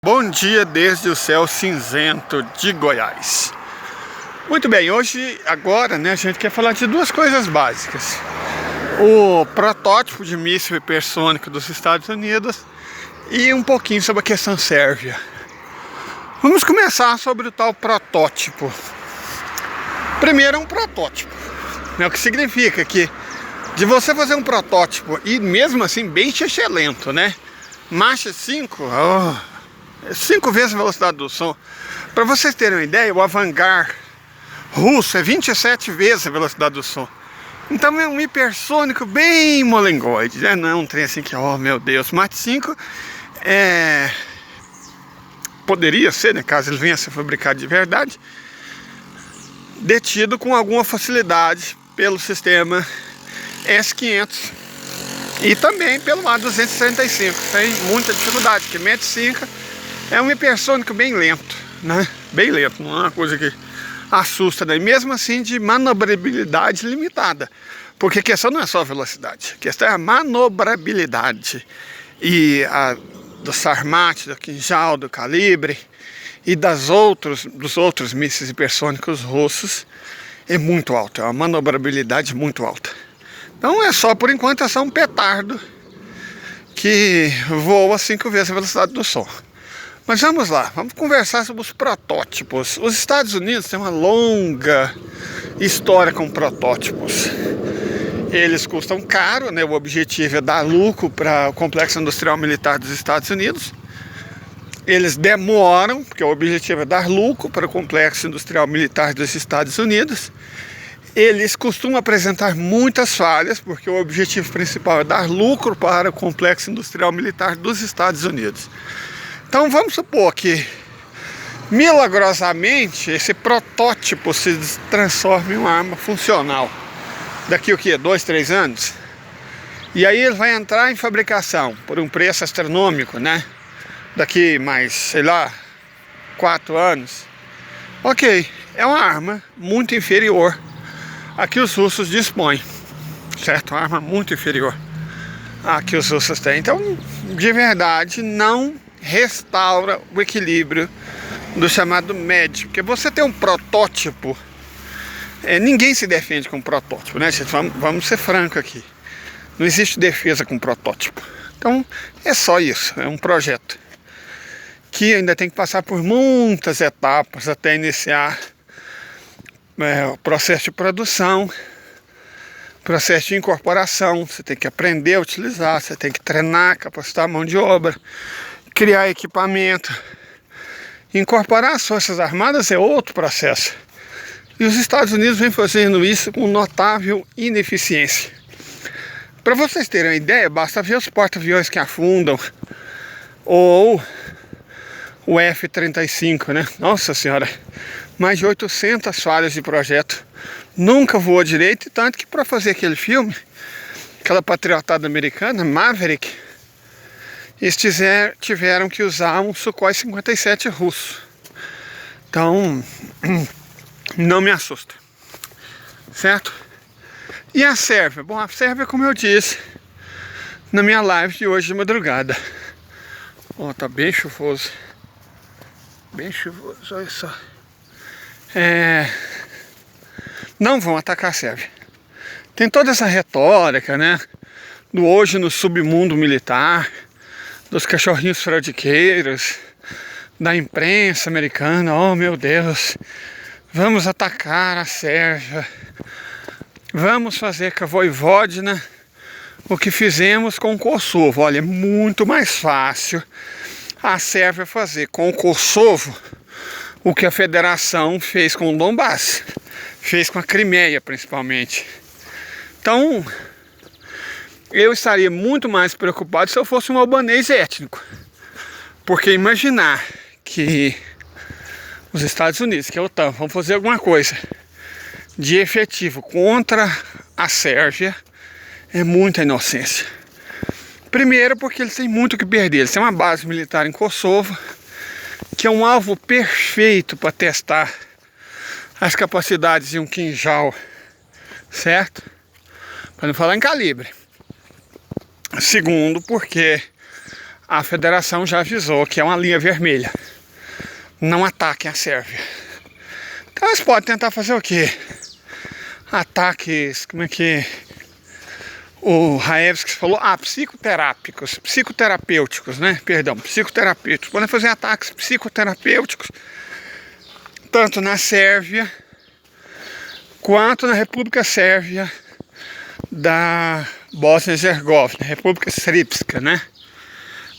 Bom dia desde o céu cinzento de Goiás. Muito bem, agora, a gente quer falar de duas coisas básicas. O protótipo de míssil hipersônico dos Estados Unidos e um pouquinho sobre a questão Sérvia. Vamos começar sobre o tal protótipo. Primeiro é um protótipo, o que significa que de você fazer um protótipo e mesmo assim bem lento, Mach 5, 5 vezes a velocidade do som. Para vocês terem uma ideia, o Avangard russo é 27 vezes a velocidade do som. Então é um hipersônico bem molengoide, Não é um trem assim que, oh meu Deus, Mach 5 poderia ser, caso ele venha a ser fabricado de verdade, detido com alguma facilidade pelo sistema S-500 e também pelo A235. Tem muita dificuldade, porque Mach 5 é um hipersônico bem lento, Bem lento, não é uma coisa que assusta, E mesmo assim de manobrabilidade limitada. Porque a questão não é só a velocidade, a questão é a manobrabilidade. E do Sarmat, do Kinjal, do Calibre e dos outros mísseis hipersônicos russos é muito alta, é uma manobrabilidade muito alta. Então é só, por enquanto, é só um petardo que voa 5 vezes a velocidade do som. Mas vamos lá, vamos conversar sobre os protótipos. Os Estados Unidos têm uma longa história com protótipos. Eles custam caro, O objetivo é dar lucro para o complexo industrial militar dos Estados Unidos. Eles demoram, porque o objetivo é dar lucro para o complexo industrial militar dos Estados Unidos. Eles costumam apresentar muitas falhas, porque o objetivo principal é dar lucro para o complexo industrial militar dos Estados Unidos. Então vamos supor que, milagrosamente, esse protótipo se transforme em uma arma funcional. Daqui 2, 3 anos. E aí ele vai entrar em fabricação por um preço astronômico, Daqui mais, 4 anos. Ok, é uma arma muito inferior a que os russos dispõem, certo? Uma arma muito inferior a que os russos têm. Então, de verdade, não restaura o equilíbrio do chamado médio. Porque você tem um protótipo, ninguém se defende com protótipo, gente? Vamos ser franco aqui. Não existe defesa com protótipo. Então, é só isso, é um projeto que ainda tem que passar por muitas etapas até iniciar o processo de produção, processo de incorporação. Você tem que aprender a utilizar, você tem que treinar, capacitar a mão de obra, criar equipamento. Incorporar as Forças Armadas é outro processo. E os Estados Unidos vêm fazendo isso com notável ineficiência. Para vocês terem uma ideia, basta ver os porta-aviões que afundam, ou o F-35, Nossa Senhora, mais de 800 falhas de projeto. Nunca voou direito, tanto que para fazer aquele filme, aquela patriotada americana, Maverick, eles tiveram que usar um Sukhoi 57 russo. Então, não me assusta, certo? E a Sérvia? Bom, a Sérvia, como eu disse na minha live de hoje de madrugada, tá bem chuvoso. Bem chuvoso, olha só. Não vão atacar a Sérvia. Tem toda essa retórica, do hoje no submundo militar, dos cachorrinhos fraudiqueiros, da imprensa americana. Oh meu Deus, vamos atacar a Sérvia, vamos fazer com a Voivodina o que fizemos com o Kosovo. Olha, é muito mais fácil a Sérvia fazer com o Kosovo o que a Federação fez com o Donbass, fez com a Crimeia principalmente. Então, eu estaria muito mais preocupado se eu fosse um albanês étnico. Porque imaginar que os Estados Unidos, que é a OTAN, vão fazer alguma coisa de efetivo contra a Sérvia é muita inocência. Primeiro porque eles têm muito o que perder. Eles têm uma base militar em Kosovo, que é um alvo perfeito para testar as capacidades de um Kinjal, certo? Para não falar em calibre. Segundo, porque a federação já avisou que é uma linha vermelha. Não ataquem a Sérvia. Então eles podem tentar fazer o quê? Ataques, como é que o Raevski falou? Psicoterapêuticos, né? Perdão, psicoterapêuticos. Podem fazer ataques psicoterapêuticos tanto na Sérvia quanto na República Sérvia da Bósnia e Herzegovina, República Srpska, né?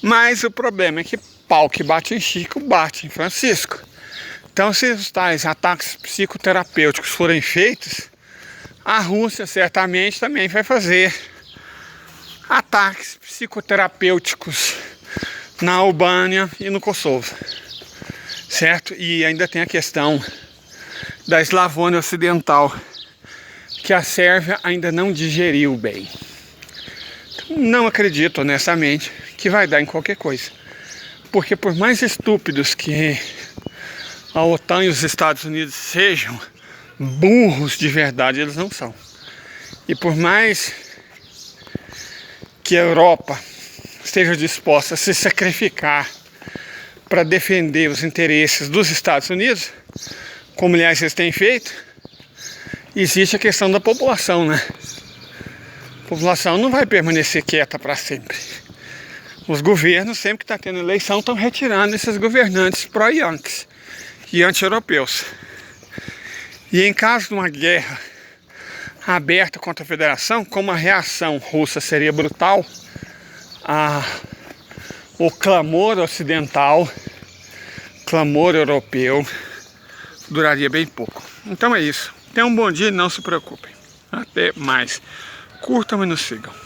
Mas o problema é que pau que bate em Chico, bate em Francisco. Então, se os tais ataques psicoterapêuticos forem feitos, a Rússia certamente também vai fazer ataques psicoterapêuticos na Albânia e no Kosovo, certo? E ainda tem a questão da Eslavônia Ocidental, que a Sérvia ainda não digeriu bem. Então, não acredito, honestamente, que vai dar em qualquer coisa. Porque por mais estúpidos que a OTAN e os Estados Unidos sejam, burros de verdade eles não são. E por mais que a Europa esteja disposta a se sacrificar para defender os interesses dos Estados Unidos, como aliás eles têm feito, existe a questão da população, né? A população não vai permanecer quieta para sempre. Os governos, sempre que está tendo eleição, estão retirando esses governantes pró-yankees e anti-europeus. E em caso de uma guerra aberta contra a federação, como a reação russa seria brutal, o clamor ocidental, clamor europeu, duraria bem pouco. Então é isso. Tenham um bom dia e não se preocupem. Até mais. Curtam e nos sigam.